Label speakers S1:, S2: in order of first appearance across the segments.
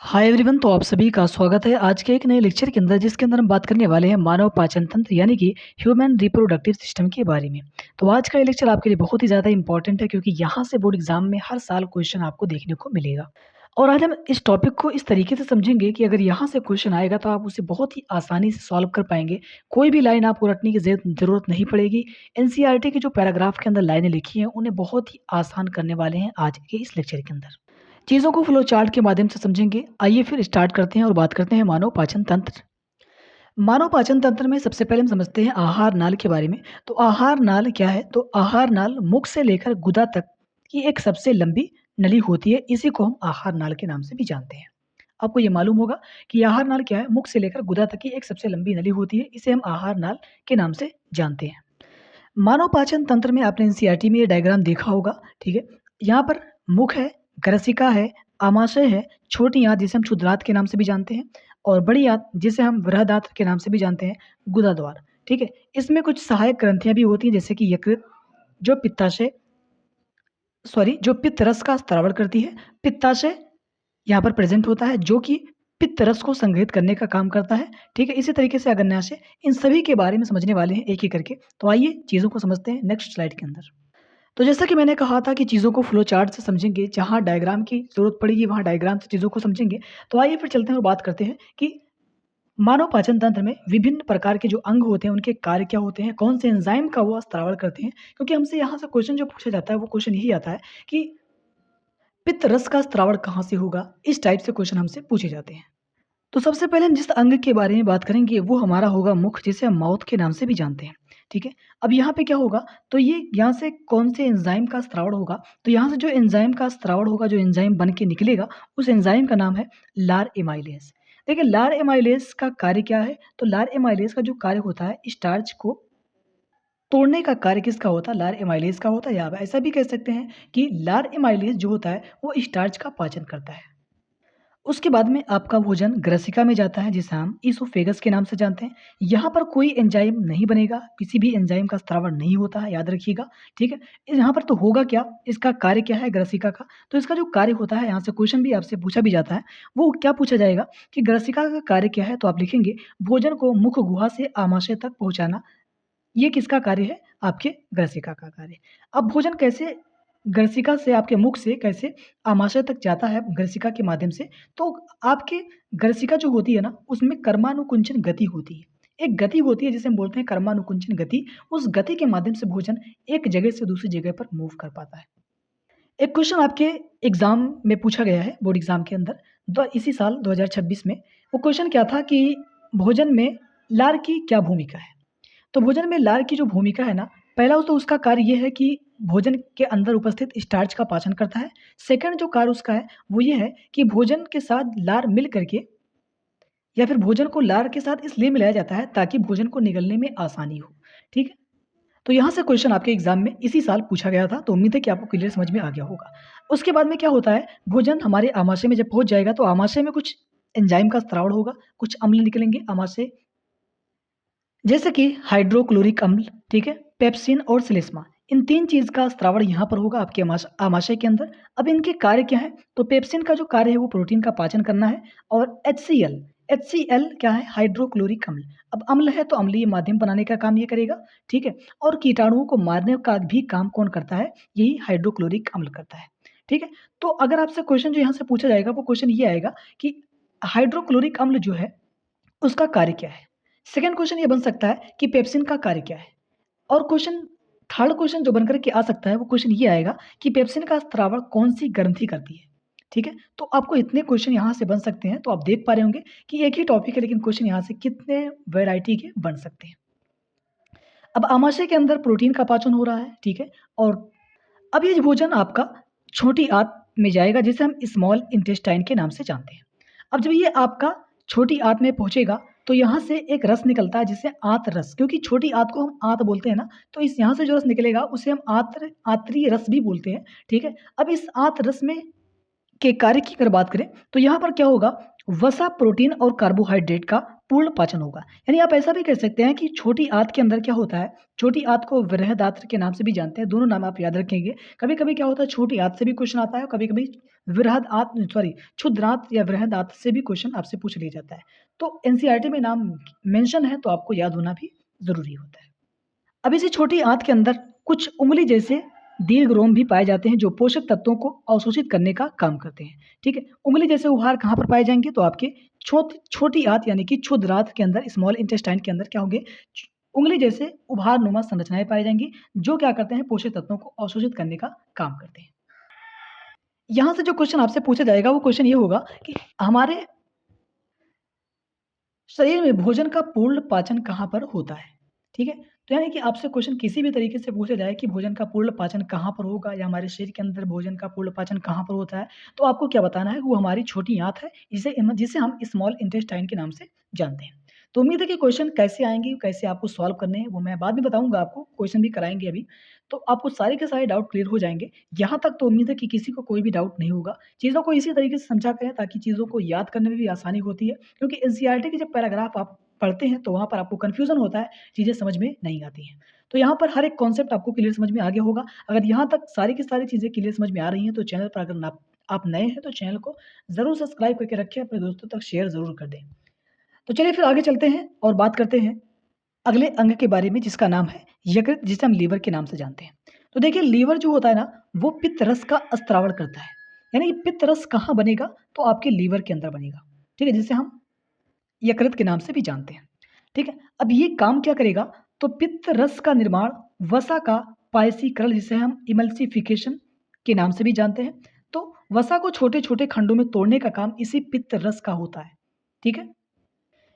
S1: Hi everyone, तो आप सभी का स्वागत है आज के एक नए लेक्चर के अंदर, जिसके अंदर हम बात करने वाले हैं मानव पाचन तंत्र यानी कि ह्यूमन रिप्रोडक्टिव सिस्टम के बारे में। तो आज का ये लेक्चर आपके लिए बहुत ही ज़्यादा इंपॉर्टेंट है, क्योंकि यहाँ से बोर्ड एग्जाम में हर साल क्वेश्चन आपको देखने को मिलेगा। और आज हम इस टॉपिक को इस तरीके से समझेंगे कि अगर यहाँ से क्वेश्चन आएगा तो आप उसे बहुत ही आसानी से सॉल्व कर पाएंगे। कोई भी लाइन आपको रटने की जरूरत नहीं पड़ेगी। एनसीईआरटी के जो पैराग्राफ के अंदर लाइनें लिखी हैं उन्हें बहुत ही आसान करने वाले हैं आज के इस लेक्चर के अंदर। चीज़ों को फ्लो चार्ट के माध्यम से समझेंगे। आइए फिर स्टार्ट करते हैं और बात करते हैं मानव पाचन तंत्र। मानव पाचन तंत्र में सबसे पहले हम समझते हैं आहार नाल के बारे में। तो आहार नाल क्या है? तो आहार नाल मुख से लेकर गुदा तक की एक सबसे लंबी नली होती है। इसी को हम आहार नाल के नाम से भी जानते हैं। आपको ये मालूम होगा कि आहार नाल क्या है? मुख से लेकर गुदा तक की एक सबसे लंबी नली होती है। इसे हम आहार नाल के नाम से जानते हैं। मानव पाचन तंत्र में आपने एनसीईआरटी में ये डायग्राम देखा होगा, ठीक है? यहाँ पर मुख है, ग्रसिका है, आमाशय है, छोटी आंत जिसे हम क्षुद्रांत के नाम से भी जानते हैं, और बड़ी आंत जिसे हम बृहदांत्र के नाम से भी जानते हैं, गुदाद्वार, ठीक है? इसमें कुछ सहायक ग्रंथियाँ भी होती हैं, जैसे कि यकृत, जो पित्ताशय जो पित्त रस का स्त्रावण करती है। पित्ताशय यहाँ पर प्रेज़ेंट होता है, जो कि पित्त रस को संग्रहित करने का काम करता है, ठीक है? इसी तरीके से अग्न्याशय, इन सभी के बारे में समझने वाले हैं एक-एक करके। तो आइए चीज़ों को समझते हैं नेक्स्ट स्लाइड के अंदर। तो जैसा कि मैंने कहा था कि चीज़ों को फ्लो चार्ट से समझेंगे, जहाँ डायग्राम की ज़रूरत पड़ेगी वहाँ डायग्राम से चीज़ों को समझेंगे। तो आइए फिर चलते हैं और बात करते हैं कि मानव पाचन तंत्र में विभिन्न प्रकार के जो अंग होते हैं, उनके कार्य क्या होते हैं, कौन से एंजाइम का वो स्त्रावण करते हैं। क्योंकि हमसे यहाँ से क्वेश्चन जो पूछा जाता है, वो क्वेश्चन यही आता है कि पित्त रस का स्त्रावण कहाँ से होगा? इस टाइप से क्वेश्चन हमसे पूछे जाते हैं। तो सबसे पहले हम जिस अंग के बारे में बात करेंगे वो हमारा होगा मुख, जिसे हम माउथ के नाम से भी जानते हैं, ठीक है? अब यहाँ पे क्या होगा? तो ये यहाँ से कौन से एंजाइम का स्त्रावण होगा? तो यहाँ से जो एंजाइम का स्त्रावण होगा, जो एंजाइम बन के निकलेगा, उस एंजाइम का नाम है लार एमाइलेज। देखिए, लार एमाइलेज का कार्य क्या है? तो लार एमाइलेज का जो कार्य होता है, स्टार्च को तोड़ने का कार्य किसका होता है? लार एमाइलेज का होता है। या आप ऐसा भी कह सकते हैं कि लार एमाइलेज जो होता है वो स्टार्च का पाचन करता है। उसके बाद में आपका भोजन ग्रसिका में जाता है, जिसे हम ईसोफेगस के नाम से जानते हैं। यहाँ पर कोई एंजाइम नहीं बनेगा, किसी भी एंजाइम का स्त्रावण नहीं होता है, याद रखिएगा, ठीक है? यहाँ पर तो होगा क्या, इसका कार्य क्या है ग्रसिका का? तो इसका जो कार्य होता है, यहाँ से क्वेश्चन भी आपसे पूछा भी जाता है, वो क्या पूछा जाएगा कि ग्रसिका का कार्य क्या है? तो आप लिखेंगे भोजन को मुख गुहा से आमाशय तक पहुँचाना। ये किसका कार्य है? आपके ग्रसिका का कार्य। अब भोजन कैसे ग्रसिका से, आपके मुख से कैसे आमाशय तक जाता है ग्रसिका के माध्यम से? तो आपके ग्रसिका जो होती है ना, उसमें कर्मानुकुंचन गति होती है। एक गति होती है जिसे हम बोलते हैं कर्मानुकुंचन गति। उस गति के माध्यम से भोजन एक जगह से दूसरी जगह पर मूव कर पाता है। एक क्वेश्चन आपके एग्ज़ाम में पूछा गया है, बोर्ड एग्ज़ाम के अंदर, इसी साल 2026 में। वो क्वेश्चन क्या था कि भोजन में लार की क्या भूमिका है? तो भोजन में लार की जो भूमिका है ना, पहला तो उसका कार्य ये है कि भोजन के अंदर उपस्थित स्टार्च का पाचन करता है। सेकंड जो कार्य उसका है, वो ये है कि भोजन के साथ लार मिल करके, या फिर भोजन को लार के साथ इसलिए मिलाया जाता है ताकि भोजन को निगलने में आसानी हो, ठीक है? तो यहाँ से क्वेश्चन आपके एग्ज़ाम में इसी साल पूछा गया था, तो उम्मीद है कि आपको क्लियर समझ में आ गया होगा। उसके बाद में क्या होता है, भोजन हमारे आमाशय में जब पहुँच जाएगा, तो आमाशय में कुछ एंजाइम का स्त्रावण होगा, कुछ अम्ल निकलेंगे आमाशय, जैसे कि हाइड्रोक्लोरिक अम्ल, ठीक है? पेप्सिन और श्लेष्मा, इन 3 चीज़ का स्त्रावण यहाँ पर होगा आपके आमाशय के अंदर। अब इनके कार्य क्या है? तो पेप्सिन का जो कार्य है वो प्रोटीन का पाचन करना है, और एचसीएल क्या है? हाइड्रोक्लोरिक अम्ल। अब अम्ल है तो अम्लीय माध्यम बनाने का काम ये करेगा, ठीक है? और कीटाणुओं को मारने का भी काम कौन करता है? यही हाइड्रोक्लोरिक अम्ल करता है, ठीक है? तो अगर आपसे क्वेश्चन जो यहाँ से पूछा जाएगा, वो क्वेश्चन ये आएगा कि हाइड्रोक्लोरिक अम्ल जो है, उसका कार्य क्या है? सेकंड क्वेश्चन ये बन सकता है कि पेप्सिन का कार्य क्या है? और थर्ड क्वेश्चन जो बनकर के आ सकता है, वो क्वेश्चन ये आएगा कि पेप्सिन का स्त्रावण कौन-सी ग्रंथि करती है? ठीक है? तो आपको इतने क्वेश्चन यहाँ से बन सकते हैं, तो आप देख पा रहे होंगे कि एक ही टॉपिक है, लेकिन क्वेश्चन यहाँ से कितने वैरायटी के बन सकते हैं। अब आमाशय के अंदर प्रोटीन का पाचन हो रहा है, ठीक है? और अब ये भोजन आपका छोटी आंत में जाएगा, जिसे हम स्मॉल इंटेस्टाइन के नाम से जानते हैं। अब जब ये आपका छोटी आंत में पहुँचेगा, तो यहाँ से एक रस निकलता है जिसे आंत रस, क्योंकि छोटी आंत को हम आंत बोलते हैं ना, तो इस यहाँ से जो रस निकलेगा उसे हम आंतरीय रस भी बोलते हैं, ठीक है? अब इस आंत रस में के कार्य की अगर बात करें, तो यहाँ पर क्या होगा, वसा, प्रोटीन और कार्बोहाइड्रेट का पूर्ण पाचन होगा। यानी आप ऐसा भी कह सकते हैं कि छोटी आंत के अंदर क्या होता है, छोटी आंत को बृहदात्र के नाम से भी जानते हैं, दोनों नाम आप याद रखेंगे। कभी-कभी क्या होता है, छोटी आंत से भी क्वेश्चन आता है और कभी-कभी क्षुद्रांत या बृहदात्र से भी क्वेश्चन आपसे पूछ लिया जाता है। तो एनसीईआरटी में नाम मेंशन है तो आपको याद होना भी ज़रूरी होता है। अब इसी छोटी आंत के अंदर कुछ उंगली जैसे दीर्घ रोम भी पाए जाते हैं जो पोषक तत्वों को अवशोषित करने का काम करते हैं। ठीक है, उंगली जैसे उभार कहाँ पर पाए जाएंगे, तो आपके छोटी आंत यानी कि क्षुद्रांत के अंदर, स्मॉल इंटेस्टाइन के अंदर क्या होंगे, उंगली जैसे उभार नुमा संरचनाएं पाई जाएंगी जो क्या करते हैं, पोषक तत्वों को अवशोषित करने का काम करते हैं। यहाँ से जो क्वेश्चन आपसे पूछा जाएगा वो क्वेश्चन ये होगा कि हमारे शरीर में भोजन का पूर्ण पाचन कहाँ पर होता है? ठीक है? तो यानी कि आपसे क्वेश्चन किसी भी तरीके से पूछा जाए कि भोजन का पूर्ण पाचन कहाँ पर होगा या हमारे शरीर के अंदर भोजन का पूर्ण पाचन कहाँ पर होता है, तो आपको क्या बताना है, वो हमारी छोटी आँत है, जिसे हम स्मॉल इंटेस्टाइन के नाम से जानते हैं। तो उम्मीद है कि क्वेश्चन कैसे आएँगे, कैसे आपको सॉल्व करने हैं, वो मैं बाद में बताऊँगा आपको, क्वेश्चन भी कराएँगे अभी। तो आपको सारे के सारे डाउट क्लियर हो जाएँगे। यहाँ तक तो उम्मीद है कि किसी को कोई भी डाउट नहीं होगा। चीज़ों को इसी तरीके से समझा करें ताकि चीज़ों को याद करने में भी आसानी होती है, क्योंकि एनसीईआरटी के जब पैराग्राफ आप पढ़ते हैं तो वहाँ पर आपको कन्फ्यूज़न होता है, चीज़ें समझ में नहीं आती हैं। तो यहाँ पर हर एक कॉन्सेप्ट आपको क्लियर समझ में आ गया होगा। अगर यहाँ तक सारी की सारी चीज़ें क्लियर समझ में आ रही हैं तो चैनल पर अगर आप नए हैं तो चैनल को ज़रूर सब्सक्राइब करके रखें, अपने दोस्तों तक शेयर ज़रूर कर दें। तो चलिए फिर आगे चलते हैं और बात करते हैं अगले अंग के बारे में जिसका नाम है यकृत, जिसे हम लीवर के नाम से जानते हैं। तो देखिए लीवर जो होता है ना, वो पित्त रस का स्त्रावण करता है। यानी कि पित्त रस कहाँ बनेगा, तो आपके लीवर के अंदर बनेगा। ठीक है, जिसे हम यकृत के नाम से भी जानते हैं। ठीक है, अब ये काम क्या करेगा, तो पित्त रस का निर्माण वसा का पायसीकरण, जिसे हम इमल्सिफिकेशन के नाम से भी जानते हैं। तो वसा को छोटे-छोटे खंडों में तोड़ने का काम इसी पित्त रस का होता है। ठीक है?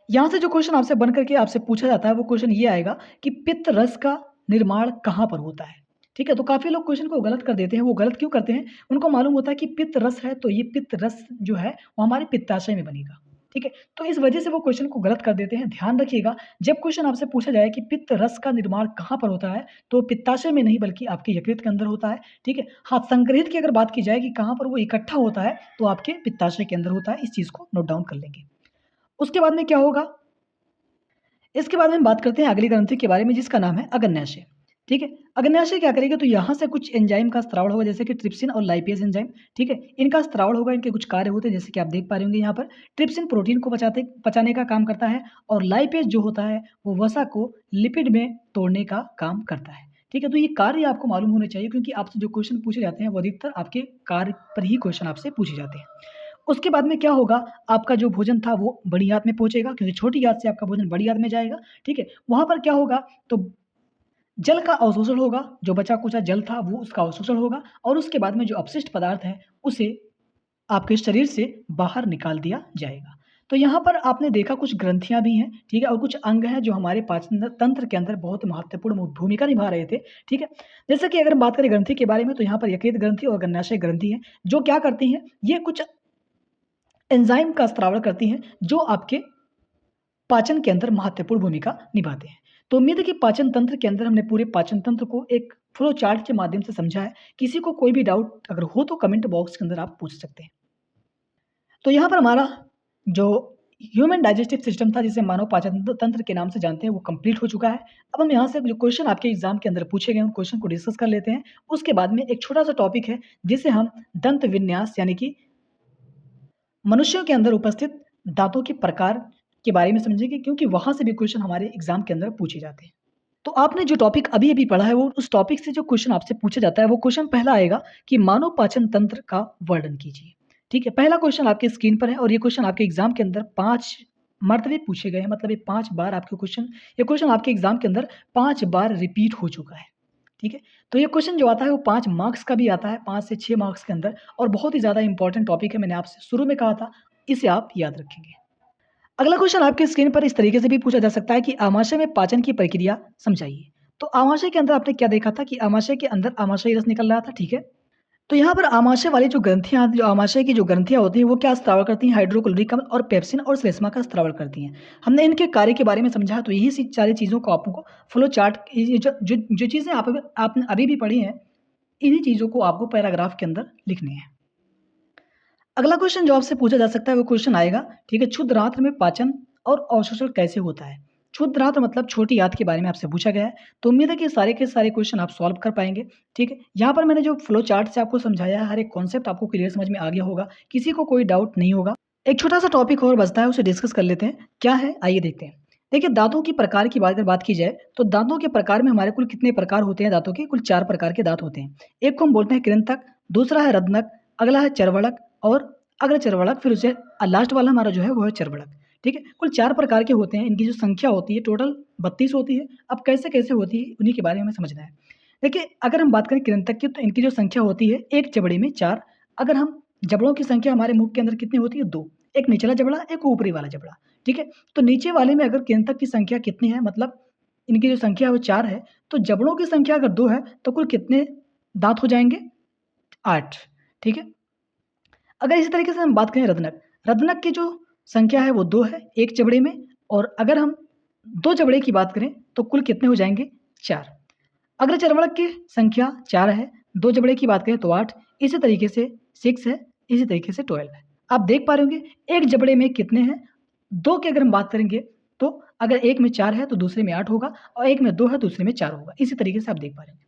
S1: यहाँ से जो क्वेश्चन आपसे बन करके आपसे पूछा जाता है वो क्वेश्चन ये आएगा कि पित्त रस का निर्माण कहाँ पर होता है? ठीक है? तो काफ़ी लोग क्वेश्चन को गलत कर देते हैं, वो गलत क्यों करते हैं? उनको मालूम होता है कि पित्त रस है तो ये पित्त रस जो है वो हमारे पित्ताशय में बनेगा। ठीक है? तो इस वजह से वो क्वेश्चन को गलत कर देते हैं। ध्यान रखिएगा, जब क्वेश्चन आपसे पूछा जाए कि पित्त रस का निर्माण कहाँ पर होता है, तो पित्ताशय में नहीं बल्कि आपके यकृत के अंदर होता है। ठीक है? हाँ, संग्रहित की अगर बात की जाए कि कहाँ पर वो इकट्ठा होता है, तो आपके पित्ताशय के अंदर होता है। इस चीज़ को नोट डाउन कर लेंगे। उसके बाद में क्या होगा, इसके बाद में हम बात करते हैं अगली ग्रंथि के बारे में जिसका नाम है अग्न्याशय। ठीक है? अग्न्याशय क्या करेगा, तो यहाँ से कुछ एंजाइम का स्त्रावण होगा जैसे कि ट्रिप्सिन और लाइपेज एंजाइम। ठीक है? इनका स्त्रावण होगा, इनके कुछ कार्य होते हैं जैसे कि आप देख पा रहे होंगे यहाँ पर। ट्रिप्सिन प्रोटीन को पचाने का काम करता है और लाइपेज जो होता है वो वसा को लिपिड में तोड़ने का काम करता है। ठीक है? तो ये कार्य आपको मालूम होने चाहिए क्योंकि आपसे जो क्वेश्चन पूछे जाते हैं वो अधिकतर आपके कार्य पर ही क्वेश्चन आपसे पूछे जाते हैं। उसके बाद में क्या होगा, आपका जो भोजन था वो बड़ी आँत में पहुँचेगा क्योंकि छोटी आँत से आपका भोजन बड़ी आँत में जाएगा, ठीक है? वहाँ पर क्या होगा, तो जल का अवशोषण होगा, जो बचा-कुचा जल था वो उसका अवशोषण होगा और उसके बाद में जो अपशिष्ट पदार्थ हैं, उसे आपके शरीर से बाहर निकाल दिया जाएगा। तो यहाँ पर आपने देखा कुछ ग्रंथियाँ भी हैं, ठीक है? और कुछ अंग हैं जो हमारे पाचन तंत्र के अंदर बहुत महत्वपूर्ण भूमिका निभा रहे थे, ठीक है? जैसे कि अगर हम बात करें ग्रंथि के बारे में तो यहाँ पर यकृत ग्रंथि और अग्न्याशय ग्रंथि है, जो क्या करती हैं, ये कुछ एंजाइम का स्त्रावण करती हैं, जो आपके पाचन के अंदर महत्वपूर्ण भूमिका निभाते हैं। तो उम्मीद है कि पाचन तंत्र के अंदर हमने पूरे पाचन तंत्र को एक फ्लो चार्ट के माध्यम से समझा है। किसी को कोई भी डाउट अगर हो तो कमेंट बॉक्स के अंदर आप पूछ सकते हैं। तो यहाँ पर हमारा जो ह्यूमन डाइजेस्टिव सिस्टम था जिसे मानव पाचन तंत्र के नाम से जानते हैं वो कंप्लीट हो चुका है। अब हम यहाँ से जो क्वेश्चन आपके एग्जाम के अंदर पूछे गए उन क्वेश्चन को डिस्कस कर लेते हैं। उसके बाद में एक छोटा-सा टॉपिक है जिसे हम दंत विन्यास यानी कि मनुष्यों के अंदर उपस्थित दाँतों के प्रकार के बारे में समझेंगे क्योंकि वहाँ से भी क्वेश्चन हमारे एग्ज़ाम के अंदर पूछे जाते हैं। तो आपने जो टॉपिक अभी-अभी पढ़ा है वो उस टॉपिक से जो क्वेश्चन आपसे पूछा जाता है वो क्वेश्चन पहला आएगा कि मानव पाचन तंत्र का वर्णन कीजिए। ठीक है? पहला क्वेश्चन आपकी स्क्रीन पर है और ये क्वेश्चन आपके एग्ज़ाम के अंदर 5 मर्तबे पूछे गए हैं मतलब ये 5 बार आपके क्वेश्चन ये क्वेश्चन आपके एग्ज़ाम के अंदर 5 बार रिपीट हो चुका है। ठीक है? तो ये क्वेश्चन जो आता है वो 5 मार्क्स का भी आता है, 5 से 6 मार्क्स के अंदर और बहुत ही ज़्यादा इम्पोर्टेंट टॉपिक है, मैंने आपसे शुरू में कहा था, इसे आप याद रखेंगे। अगला क्वेश्चन आपकी स्क्रीन पर इस तरीके से भी पूछा जा सकता है कि आमाशय में पाचन की प्रक्रिया समझाइए। तो आमाशय के अंदर आपने क्या देखा था कि आमाशय के अंदर आमाशयी रस निकल रहा था, ठीक है? तो यहाँ पर आमाशय वाली जो ग्रंथियाँ जो आमाशय की जो ग्रंथियाँ होती हैं वो क्या स्त्राव करती हैं? हाइड्रोक्लोरिक अम्ल और पेप्सिन और श्लेष्मा का स्त्राव करती हैं। हमने इनके कार्य के बारे में समझा तो यही सारी चीज़ों को आपको फ्लो चार्ट ये जो चीज़ें आपने अभी भी पढ़ी हैं, इन्हीं चीज़ों को आपको पैराग्राफ के अंदर लिखनी है। अगला क्वेश्चन जो आपसे पूछा जा सकता है वो क्वेश्चन आएगा, ठीक है, क्षुद्रांत्र में पाचन और अवशोषण कैसे होता है? क्षुद्रांत्र मतलब छोटी आंत के बारे में आपसे पूछा गया है। तो उम्मीद है कि सारे के सारे क्वेश्चन आप सॉल्व कर पाएँगे, ठीक है। यहाँ पर मैंने जो फ्लो चार्ट से आपको समझाया है, हर एक कॉन्सेप्ट आपको क्लियर समझ में आ गया होगा, किसी को कोई डाउट नहीं होगा। एक छोटा-सा टॉपिक और बचता है, उसे डिस्कस कर लेते हैं। क्या है? आइए देखते हैं। देखिए, दाँतों की प्रकार की अगर बात की जाए, तो दाँतों के प्रकार में हमारे कुल कितने प्रकार होते हैं दाँतों के? कुल 4 प्रकार के दाँत होते हैं। एक को हम बोलते हैं कृंतक, दूसरा है रत्नक, अगला है चर्वणक और अगला चर्वणक, फिर उसे लास्ट वाला हमारा जो है वो है चर्वणक, ठीक है? कुल 4 प्रकार के होते हैं, इनकी जो संख्या होती है टोटल 32 होती है। अब कैसे-कैसे होती है, उन्हीं के बारे में हमें समझना है। देखिए, अगर हम बात करें कृंतक की, तो इनकी जो संख्या होती है, एक जबड़े में 4। अगर हम जबड़ों की संख्या हमारे मुख के अंदर कितनी होती है? 2। एक निचला जबड़ा, एक ऊपरी वाला जबड़ा, ठीक है? तो नीचे वाले में अगर कृंतक की संख्या कितनी है, मतलब इनकी जो संख्या है वो 4 है, तो जबड़ों की संख्या अगर 2 है, तो कुल कितने दाँत हो जाएँगे? 8, ठीक है? अगर इसी तरीके से हम बात करें रत्नक, रत्नक की जो संख्या है वो 2 है, 1 जबड़े में, और अगर हम 2 जबड़े की बात करें, तो कुल कितने हो जाएँगे? 4। अगर चर्वणक की संख्या 4 है, 2 जबड़े की बात करें तो 8, इसी तरीके से 6 है, इसी तरीके से 12 है। आप देख पा रहे होंगे एक जबड़े में कितने हैं? 2 की अगर हम बात करेंगे, तो अगर एक में 4 है तो दूसरे में 8 होगा, और एक में 2 है, दूसरे में 4 होगा। इसी तरीके से आप देख पा रहे हैं।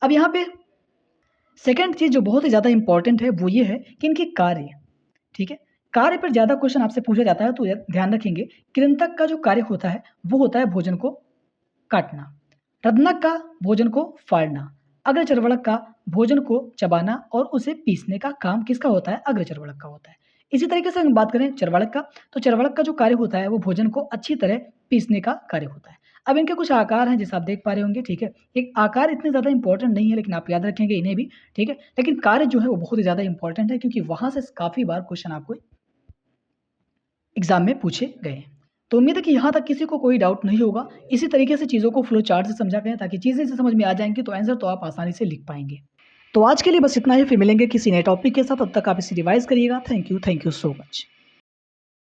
S1: अब यहाँ पे सेकंड चीज़ जो बहुत ही ज़्यादा इम्पोर्टेंट है, वो ये है कि इनके कार्य, ठीक है? कार्य पर ज़्यादा क्वेश्चन आपसे पूछा जाता है, तो ध्यान रखेंगे, कृंतक का जो कार्य होता है, वो होता है भोजन को काटना। रत्नक का भोजन को फाड़ना। अग्रचर्वणक का भोजन को चबाना और उसे पीसने का काम किसका होता है? अग्रचर्वणक का होता है। इसी तरीके से हम बात करें चर्वणक का, तो चर्वणक का जो कार्य होता है वो भोजन को अच्छी तरह पीसने का कार्य होता है। अब इनके कुछ आकार हैं जैसे आप देख पा रहे होंगे, ठीक है? एक आकार इतने ज़्यादा इम्पोर्टेंट नहीं है, लेकिन आप याद रखेंगे इन्हें भी, ठीक है? लेकिन कार्य जो है वो बहुत ही ज़्यादा इम्पोर्टेंट है, क्योंकि वहाँ से काफ़ी बार क्वेश्चन आपको एग्ज़ाम में पूछे गए हैं। तो उम्मीद है कि यहाँ तक किसी को कोई डाउट नहीं होगा। इसी तरीके से चीज़ों को फ्लो चार्ट से समझा करें, ताकि चीज़ें से समझ में आ जाएँगी, तो आंसर तो आप आसानी से लिख पाएँगे। तो आज के लिए बस इतना ही, फिर मिलेंगे किसी नए टॉपिक के साथ, तब तक आप इसे रिवाइज़ करिएगा। Thank you so much.